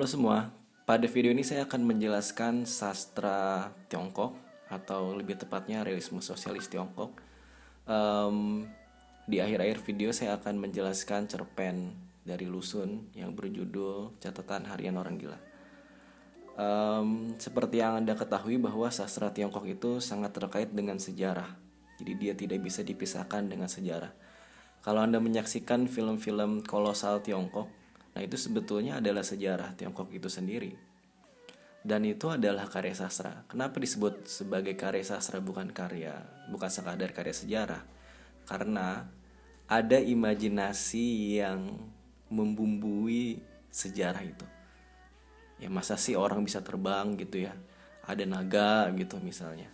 Halo semua, pada video ini saya akan menjelaskan sastra Tiongkok atau lebih tepatnya realisme sosialis Tiongkok. Di akhir-akhir video saya akan menjelaskan cerpen dari Lusun yang berjudul Catatan Harian Orang Gila. Seperti yang Anda ketahui bahwa sastra Tiongkok itu sangat terkait dengan sejarah. Jadi dia tidak bisa dipisahkan dengan sejarah. Kalau Anda menyaksikan film-film kolosal Tiongkok, nah itu sebetulnya adalah sejarah Tiongkok itu sendiri. Dan itu adalah karya sastra. Kenapa disebut sebagai karya sastra bukan sekadar karya sejarah? Karena ada imajinasi yang membumbui sejarah itu. Ya masa sih orang bisa terbang gitu ya? Ada naga gitu misalnya.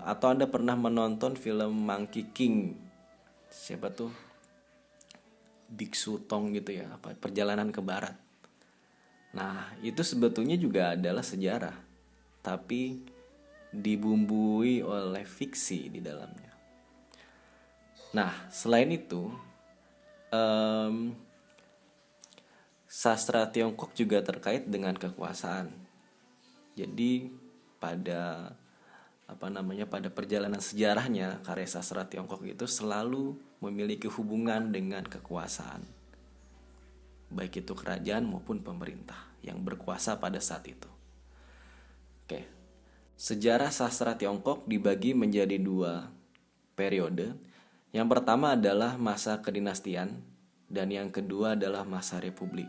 Atau Anda pernah menonton film Monkey King? Siapa tuh? Biksu Tong gitu ya, perjalanan ke barat. Nah, itu sebetulnya juga adalah sejarah, tapi dibumbui oleh fiksi di dalamnya. Nah, selain itu, sastra Tiongkok juga terkait dengan kekuasaan. Jadi pada pada perjalanan sejarahnya, karya sastra Tiongkok itu selalu memiliki hubungan dengan kekuasaan, baik itu kerajaan maupun pemerintah yang berkuasa pada saat itu. Oke, sejarah sastra Tiongkok dibagi menjadi dua periode. Yang pertama adalah masa kedinastian dan yang kedua adalah masa republik.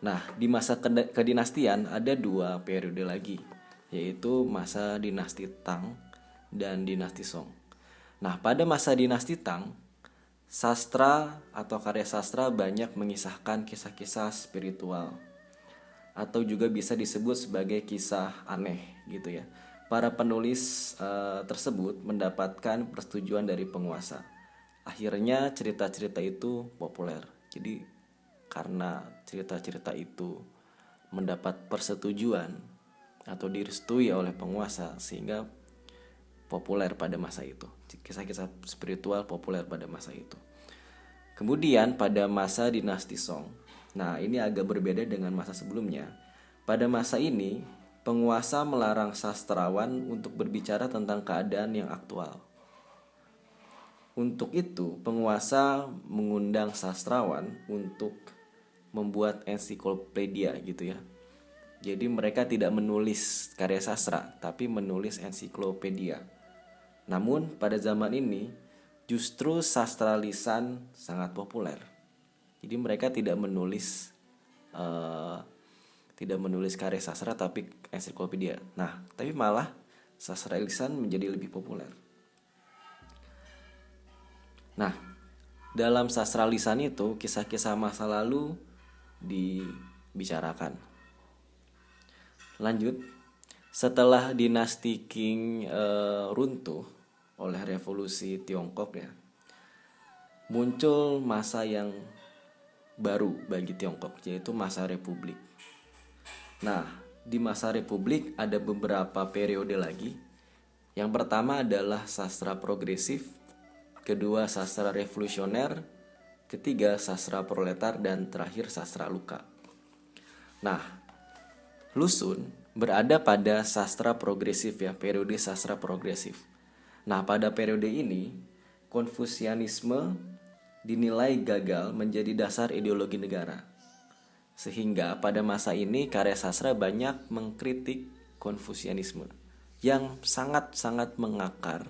Nah, di masa kedinastian ada dua periode lagi, yaitu masa dinasti Tang dan dinasti Song. Nah, pada masa dinasti Tang, sastra atau karya sastra banyak mengisahkan kisah-kisah spiritual atau juga bisa disebut sebagai kisah aneh gitu ya. Para penulis tersebut mendapatkan persetujuan dari penguasa. Akhirnya cerita-cerita itu populer. Jadi karena cerita-cerita itu mendapat persetujuan atau direstui oleh penguasa sehingga populer pada masa itu. Kisah-kisah spiritual populer pada masa itu. Kemudian pada masa dinasti Song, nah ini agak berbeda dengan masa sebelumnya. Pada masa ini, penguasa melarang sastrawan untuk berbicara tentang keadaan yang aktual. Untuk itu, penguasa mengundang sastrawan untuk membuat ensiklopedia gitu ya. Jadi mereka tidak menulis karya sastra, tapi menulis ensiklopedia. Namun pada zaman ini justru sastra lisan sangat populer. Jadi mereka tidak menulis karya sastra tapi ensiklopedia. Nah, tapi malah sastra lisan menjadi lebih populer. Nah, dalam sastra lisan itu kisah-kisah masa lalu dibicarakan. Lanjut, setelah dinasti Qing runtuh oleh revolusi Tiongkok ya, muncul masa yang baru bagi Tiongkok, yaitu masa republik. Nah, di masa republik ada beberapa periode lagi. Yang pertama adalah sastra progresif, kedua sastra revolusioner, ketiga sastra proletar, dan terakhir sastra luka. Nah, Lusun berada pada sastra progresif ya, periode sastra progresif. Nah, pada periode ini, Konfusianisme dinilai gagal menjadi dasar ideologi negara. Sehingga pada masa ini karya sastra banyak mengkritik Konfusianisme yang sangat-sangat mengakar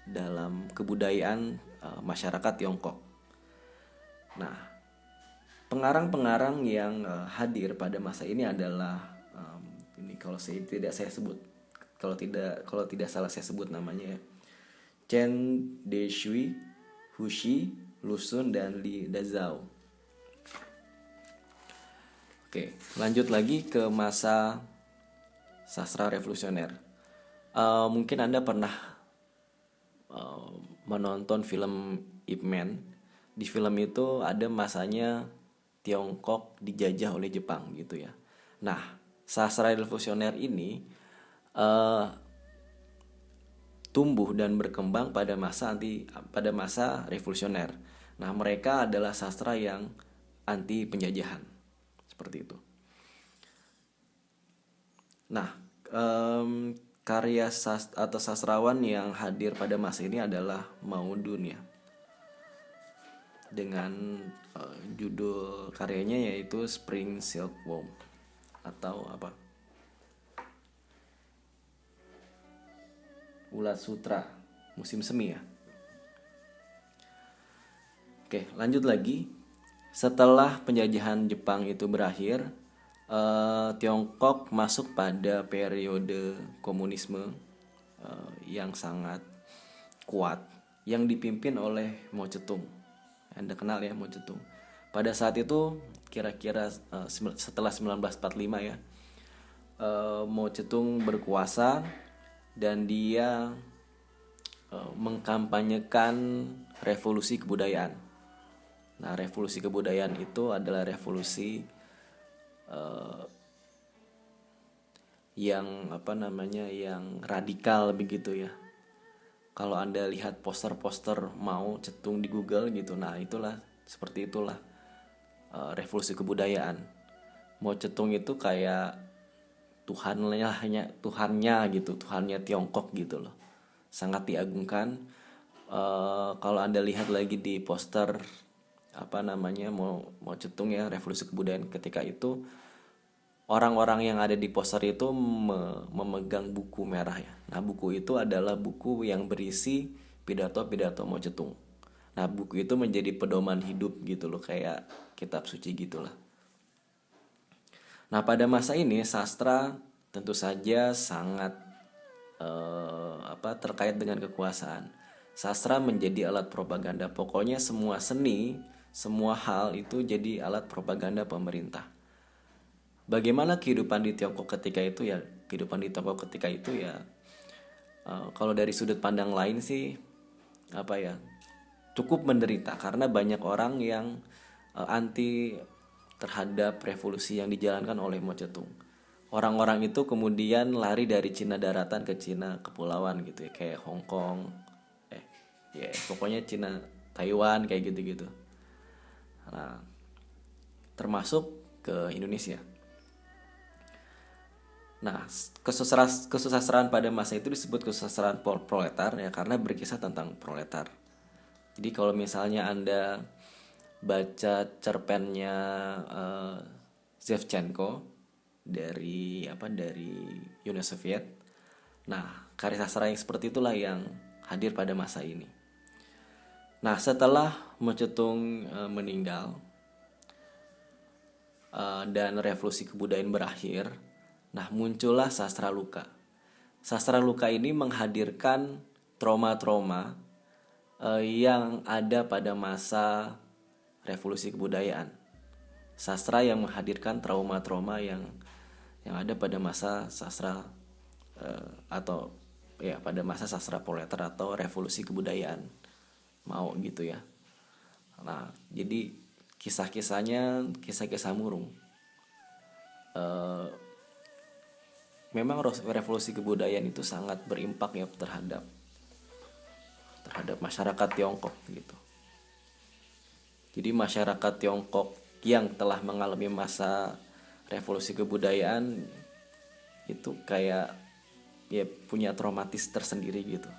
dalam kebudayaan masyarakat Tiongkok. Nah, pengarang-pengarang yang hadir pada masa ini adalah ini kalau tidak salah saya sebut namanya ya, Chen Deishui, Hu Shi, Lusun, dan Li Dazhao. Oke, lanjut lagi ke masa sastra revolusioner. Mungkin Anda pernah menonton film Ip Man. Di film itu ada masanya Tiongkok dijajah oleh Jepang gitu ya. Nah, sastra revolusioner ini tumbuh dan berkembang pada masa revolusioner. Nah, mereka adalah sastra yang anti penjajahan. Seperti itu. Nah, karya atau sastrawan yang hadir pada masa ini adalah Mao Dun ya, dengan judul karyanya yaitu Spring Silkworm atau apa, Ulat Sutra musim semi ya. Oke, lanjut lagi. Setelah penjajahan Jepang itu berakhir, Tiongkok masuk pada periode komunisme yang sangat kuat yang dipimpin oleh Mao Zedong. Anda kenal ya Mao Zedong. Pada saat itu kira-kira setelah 1945 ya, Mao Zedong berkuasa dan dia mengkampanyekan revolusi kebudayaan. Nah, revolusi kebudayaan itu adalah revolusi yang yang radikal begitu ya. Kalau Anda lihat poster-poster Mao Zedong di Google gitu, nah itulah seperti itulah revolusi kebudayaan. Mao Zedong itu kayak Tuhannya gitu, Tuhannya Tiongkok gitu loh. Sangat diagungkan. Kalau Anda lihat lagi di poster Mao Zedong ya, revolusi kebudayaan ketika itu, orang-orang yang ada di poster itu memegang buku merah ya. Nah, buku itu adalah buku yang berisi pidato-pidato Mao Zedong. Nah, buku itu menjadi pedoman hidup gitu loh, kayak kitab suci gitulah. Nah, pada masa ini sastra tentu saja sangat terkait dengan kekuasaan. Sastra menjadi alat propaganda. Pokoknya semua seni, semua hal itu jadi alat propaganda pemerintah. Bagaimana kehidupan di Tiongkok ketika itu ya? Kehidupan di Tiongkok ketika itu ya, kalau dari sudut pandang lain sih cukup menderita karena banyak orang yang anti terhadap revolusi yang dijalankan oleh Mao Zedong. Orang-orang itu kemudian lari dari Cina daratan ke Cina kepulauan gitu ya, kayak Hong Kong, pokoknya Cina, Taiwan kayak gitu-gitu. Nah, termasuk ke Indonesia. Nah, kesusastraan pada masa itu disebut kesusastraan proletar ya, karena berkisah tentang proletar. Jadi kalau misalnya Anda baca cerpennya Shevchenko dari Uni Soviet, nah karya sastra yang seperti itulah yang hadir pada masa ini. Nah, setelah Mao Zedong meninggal dan revolusi kebudayaan berakhir, nah muncullah sastra luka. Sastra luka ini menghadirkan trauma-trauma yang ada pada masa revolusi kebudayaan. Sastra yang menghadirkan trauma-trauma yang ada pada masa sastra atau ya pada masa sastra proletar atau revolusi kebudayaan Mao gitu ya. Nah, jadi kisah-kisahnya kisah-kisah murung. Memang revolusi kebudayaan itu sangat berimpak ya terhadap masyarakat Tiongkok gitu. Jadi masyarakat Tiongkok yang telah mengalami masa revolusi kebudayaan itu kayak ya punya traumatis tersendiri gitu.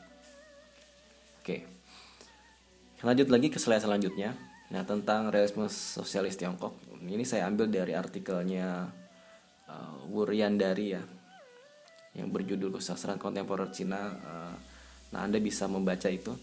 Oke. Lanjut lagi ke slide selanjutnya. Nah, tentang realisme sosialis Tiongkok. Ini saya ambil dari artikelnya Wu Riandari ya, yang berjudul Kesusastraan Kontemporer Cina. Nah, Anda bisa membaca itu.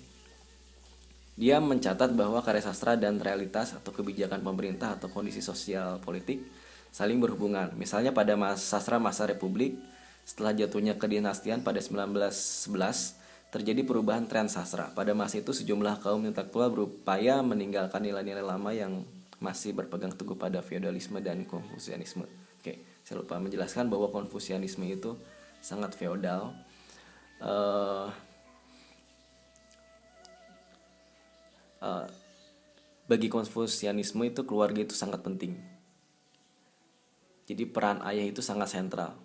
Dia mencatat bahwa karya sastra dan realitas atau kebijakan pemerintah atau kondisi sosial politik saling berhubungan. Misalnya pada sastra masa Republik, setelah jatuhnya kedinastian pada 1911, terjadi perubahan tren sastra. Pada masa itu sejumlah kaum intelektual berupaya meninggalkan nilai-nilai lama yang masih berpegang teguh pada feodalisme dan konfusianisme. Oke, saya lupa menjelaskan bahwa konfusianisme itu sangat feodal. Bagi konfusianisme itu keluarga itu sangat penting. Jadi peran ayah itu sangat sentral.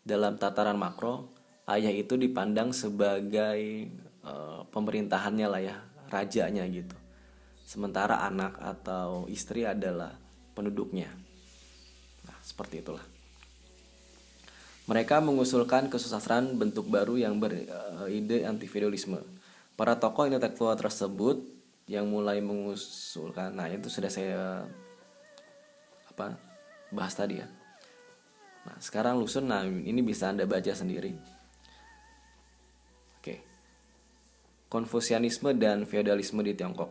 Dalam tataran makro, ayah itu dipandang sebagai pemerintahannya lah ya, rajanya gitu. Sementara anak atau istri adalah penduduknya. Nah, seperti itulah. Mereka mengusulkan kesusastraan bentuk baru yang beride anti-feudalisme. Para tokoh intelektual tersebut yang mulai mengusulkan, nah itu sudah saya bahas tadi ya. Nah sekarang lusun, nah ini bisa Anda baca sendiri. Oke. Konfusianisme dan feodalisme di Tiongkok.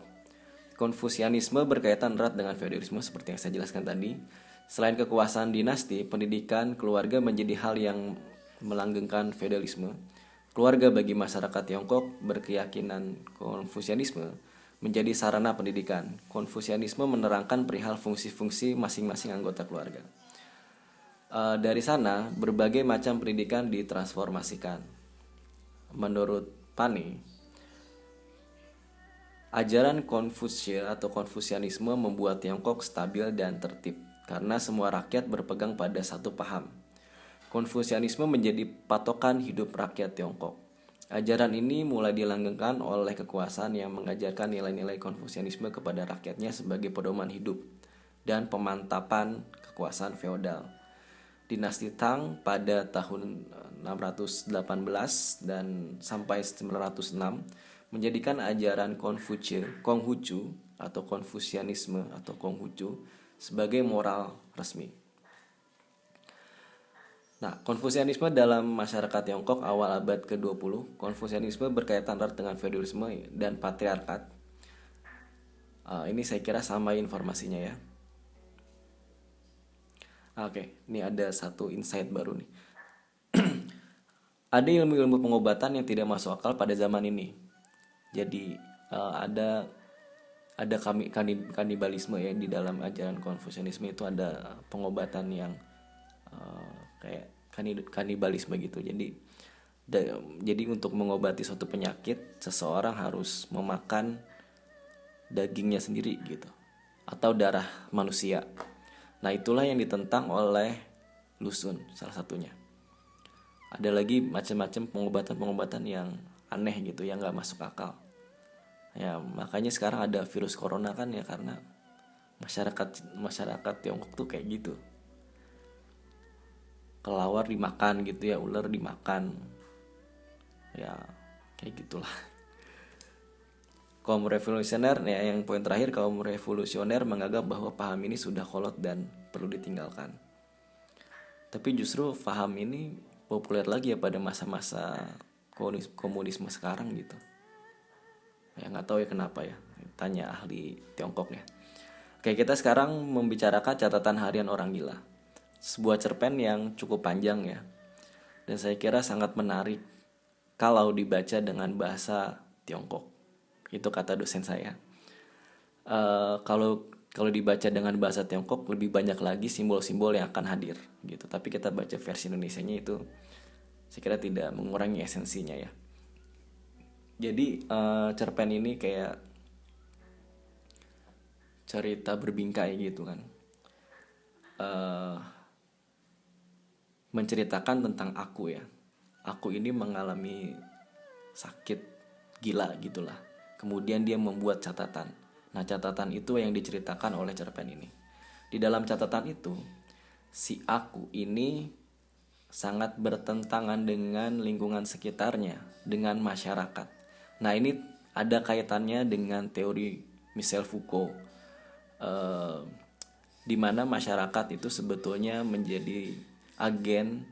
Konfusianisme berkaitan erat dengan feodalisme seperti yang saya jelaskan tadi. Selain kekuasaan dinasti, pendidikan keluarga menjadi hal yang melanggengkan feodalisme. Keluarga bagi masyarakat Tiongkok berkeyakinan Konfusianisme menjadi sarana pendidikan. Konfusianisme menerangkan perihal fungsi-fungsi masing-masing anggota keluarga. Dari sana, berbagai macam pendidikan ditransformasikan. Menurut Pane, ajaran Konfusius atau Konfusianisme membuat Tiongkok stabil dan tertib karena semua rakyat berpegang pada satu paham. Konfusianisme menjadi patokan hidup rakyat Tiongkok. Ajaran ini mulai dilanggengkan oleh kekuasaan yang mengajarkan nilai-nilai Konfusianisme kepada rakyatnya sebagai pedoman hidup dan pemantapan kekuasaan feodal. Dinasti Tang pada tahun 618 dan sampai 906 menjadikan ajaran Konghucu atau Konfusianisme atau Konghucu sebagai moral resmi. Nah, Konfusianisme dalam masyarakat Tiongkok awal abad ke-20, Konfusianisme berkaitan erat dengan feodalisme dan patriarkat. Ini saya kira sama informasinya ya. Oke, ini ada satu insight baru nih. Ada ilmu-ilmu pengobatan yang tidak masuk akal pada zaman ini. Jadi ada kanibalisme ya di dalam ajaran Konfusianisme, itu ada pengobatan yang kayak kanibalisme gitu. Jadi untuk mengobati suatu penyakit, seseorang harus memakan dagingnya sendiri gitu, atau darah manusia. Nah itulah yang ditentang oleh Lusun salah satunya. Ada lagi macam-macam pengobatan yang aneh gitu, yang nggak masuk akal. Ya makanya sekarang ada virus corona kan ya, karena masyarakat Tiongkok tuh kayak gitu. Kelawar dimakan gitu ya, ular dimakan. Ya kayak gitulah. Kaum revolusioner ya, yang poin terakhir, kaum revolusioner menganggap bahwa paham ini sudah kolot dan perlu ditinggalkan. Tapi justru paham ini populer lagi ya pada masa-masa komunisme sekarang gitu. Ya nggak tahu ya kenapa ya, tanya ahli Tiongkok ya. Oke, kita sekarang membicarakan catatan harian orang gila. Sebuah cerpen yang cukup panjang ya, dan saya kira sangat menarik kalau dibaca dengan bahasa Tiongkok. Itu kata dosen saya. Kalau dibaca dengan bahasa Tiongkok lebih banyak lagi simbol-simbol yang akan hadir gitu. Tapi kita baca versi Indonesianya, itu saya kira tidak mengurangi esensinya ya. Jadi cerpen ini kayak cerita berbingkai gitu kan. Menceritakan tentang aku ya. Aku ini mengalami sakit gila gitulah. Kemudian dia membuat catatan. Nah catatan itu yang diceritakan oleh cerpen ini. Di dalam catatan itu, si aku ini sangat bertentangan dengan lingkungan sekitarnya, dengan masyarakat. Nah ini ada kaitannya dengan teori Michel Foucault, di mana masyarakat itu sebetulnya menjadi agen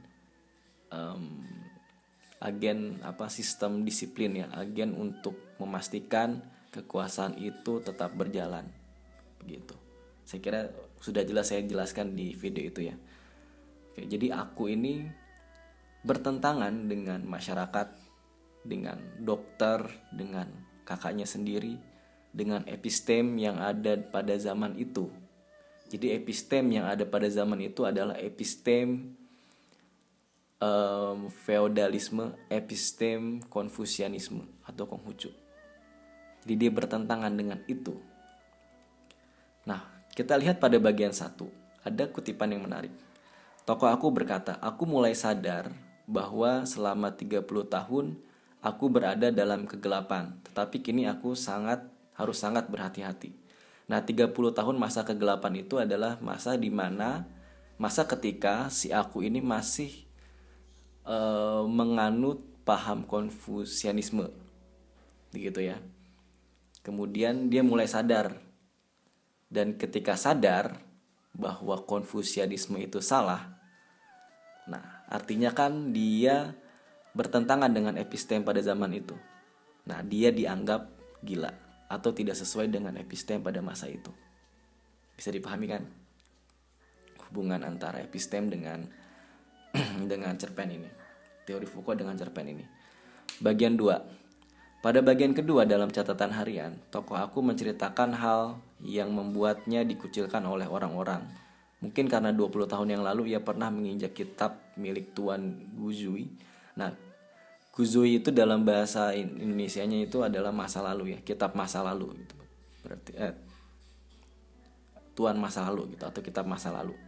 sistem disiplin ya, agen untuk memastikan kekuasaan itu tetap berjalan begitu. Saya kira sudah jelas saya jelaskan di video itu ya. Oke, jadi aku ini bertentangan dengan masyarakat, dengan dokter, dengan kakaknya sendiri, dengan epistem yang ada pada zaman itu. Jadi epistem yang ada pada zaman itu adalah epistem feodalisme, epistem Konfusianisme atau Konghucu. Jadi dia bertentangan dengan itu. Nah, kita lihat pada bagian 1, ada kutipan yang menarik. Tokoh aku berkata, aku mulai sadar bahwa selama 30 tahun aku berada dalam kegelapan, tetapi kini aku harus sangat berhati-hati. Nah, 30 tahun masa kegelapan itu adalah masa ketika si aku ini masih menganut paham Konfusianisme, begitu ya. Kemudian dia mulai sadar, dan ketika sadar bahwa Konfusianisme itu salah, nah artinya kan dia bertentangan dengan episteme pada zaman itu. Nah dia dianggap gila atau tidak sesuai dengan episteme pada masa itu. Bisa dipahami kan hubungan antara episteme dengan dengan cerpen ini, teori Foucault dengan cerpen ini. Bagian 2. Pada bagian kedua dalam catatan harian, tokoh aku menceritakan hal yang membuatnya dikucilkan oleh orang-orang. Mungkin karena 20 tahun yang lalu ia pernah menginjak kitab milik Tuan Guzui. Nah, Guzui itu dalam bahasa Indonesianya itu adalah masa lalu ya, kitab masa lalu gitu. Berarti Tuan masa lalu gitu, atau kitab masa lalu.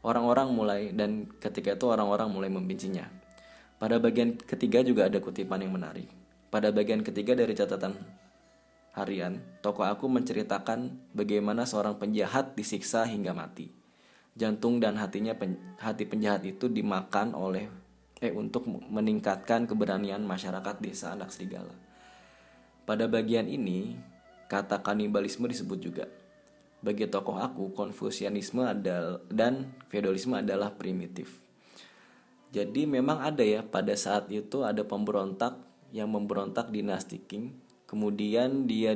Orang-orang mulai, dan ketika itu orang-orang mulai membencinya. Pada bagian ketiga juga ada kutipan yang menarik. Pada bagian ketiga dari catatan harian, tokoh aku menceritakan bagaimana seorang penjahat disiksa hingga mati. Jantung dan hati penjahat itu dimakan untuk meningkatkan keberanian masyarakat desa Anak Serigala. Pada bagian ini, kata kanibalisme disebut juga. Bagi tokoh aku, Konfusianisme dan feodalisme adalah primitif. Jadi memang ada ya, pada saat itu ada pemberontak yang memberontak dinasti Qing, kemudian dia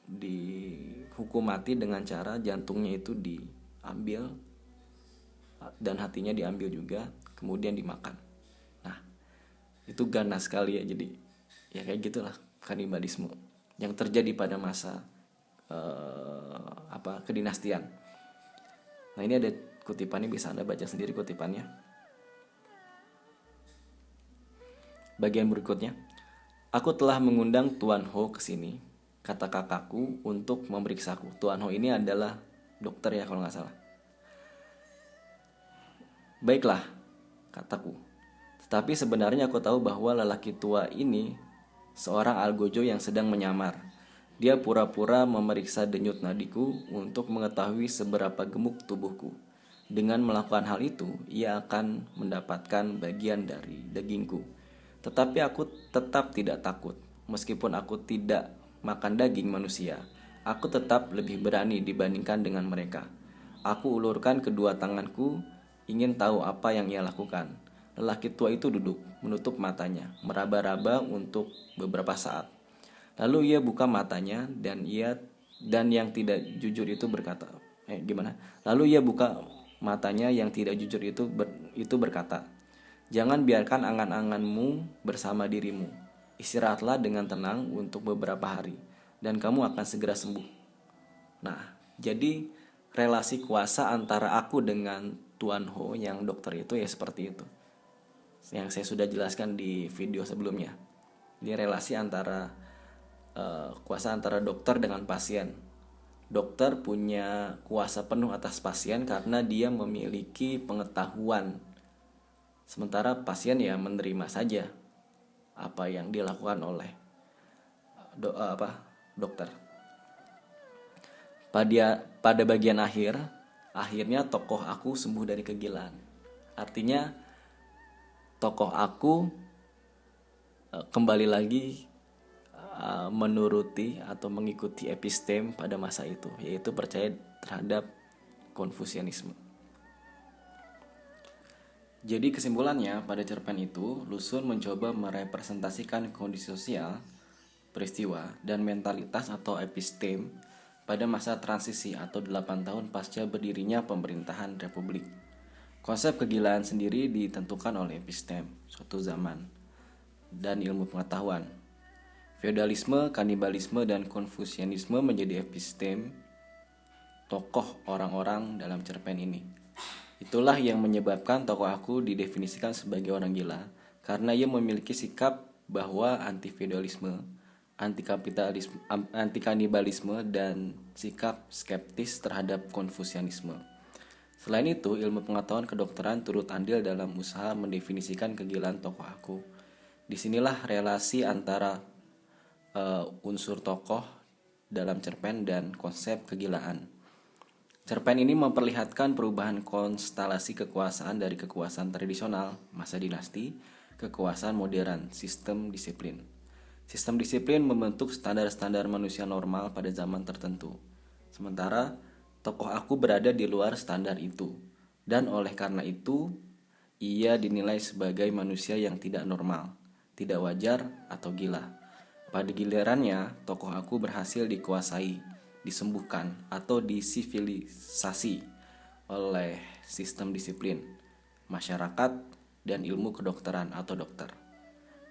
dihukum mati dengan cara jantungnya itu diambil dan hatinya diambil juga, kemudian dimakan. Nah, itu ganas sekali ya. Jadi ya kayak gitulah kanibalisme yang terjadi pada masa kedinastian. Nah, ini ada kutipannya, bisa Anda baca sendiri kutipannya. Bagian berikutnya, aku telah mengundang Tuan Ho ke sini, kata kakakku, untuk memeriksaku. Tuan Ho ini adalah dokter ya kalau nggak salah. Baiklah, kataku. Tetapi sebenarnya aku tahu bahwa lelaki tua ini seorang algojo yang sedang menyamar. Dia pura-pura memeriksa denyut nadiku untuk mengetahui seberapa gemuk tubuhku. Dengan melakukan hal itu, ia akan mendapatkan bagian dari dagingku. Tetapi aku tetap tidak takut. Meskipun aku tidak makan daging manusia, aku tetap lebih berani dibandingkan dengan mereka. Aku ulurkan kedua tanganku, ingin tahu apa yang ia lakukan. Lelaki tua itu duduk, menutup matanya, meraba-raba untuk beberapa saat. Lalu ia buka matanya dan yang tidak jujur itu berkata, Lalu ia buka matanya yang tidak jujur itu berkata, "Jangan biarkan angan-anganmu bersama dirimu. Istirahatlah dengan tenang untuk beberapa hari, dan kamu akan segera sembuh." Nah, jadi relasi kuasa antara aku dengan Tuan Ho yang dokter itu ya seperti itu. Yang saya sudah jelaskan di video sebelumnya. Ini relasi antara kuasa antara dokter dengan pasien. Dokter punya kuasa penuh atas pasien karena dia memiliki pengetahuan. Sementara pasien ya menerima saja apa yang dilakukan oleh dokter. Pada bagian akhirnya tokoh aku sembuh dari kegilaan. Artinya tokoh aku kembali lagi menuruti atau mengikuti episteme pada masa itu, yaitu percaya terhadap Konfusianisme. Jadi kesimpulannya, pada cerpen itu, Lusun mencoba merepresentasikan kondisi sosial, peristiwa, dan mentalitas atau episteme pada masa transisi atau 8 tahun pasca berdirinya pemerintahan republik. Konsep kegilaan sendiri ditentukan oleh episteme, suatu zaman, dan ilmu pengetahuan. Feodalisme, kanibalisme, dan Konfusianisme menjadi episteme tokoh orang-orang dalam cerpen ini. Itulah yang menyebabkan tokoh aku didefinisikan sebagai orang gila, karena ia memiliki sikap bahwa anti-feodalisme, anti-kapitalisme, anti-kanibalisme, dan sikap skeptis terhadap Konfusianisme. Selain itu, ilmu pengetahuan kedokteran turut andil dalam usaha mendefinisikan kegilaan tokoh aku. Disinilah relasi antara unsur tokoh dalam cerpen dan konsep kegilaan. Cerpen ini memperlihatkan perubahan konstelasi kekuasaan dari kekuasaan tradisional, masa dinasti, ke kekuasaan modern, sistem disiplin. Sistem disiplin membentuk standar-standar manusia normal pada zaman tertentu. Sementara, tokoh aku berada di luar standar itu. Dan oleh karena itu, ia dinilai sebagai manusia yang tidak normal, tidak wajar, atau gila. Pada gilirannya, tokoh aku berhasil dikuasai, disembuhkan, atau disivilisasi oleh sistem disiplin, masyarakat, dan ilmu kedokteran atau dokter.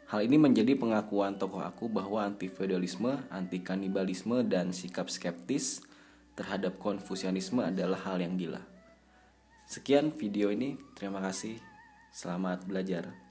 Hal ini menjadi pengakuan tokoh aku bahwa anti-feodalisme, anti-kanibalisme, dan sikap skeptis terhadap konfusianisme adalah hal yang gila. Sekian video ini, terima kasih. Selamat belajar.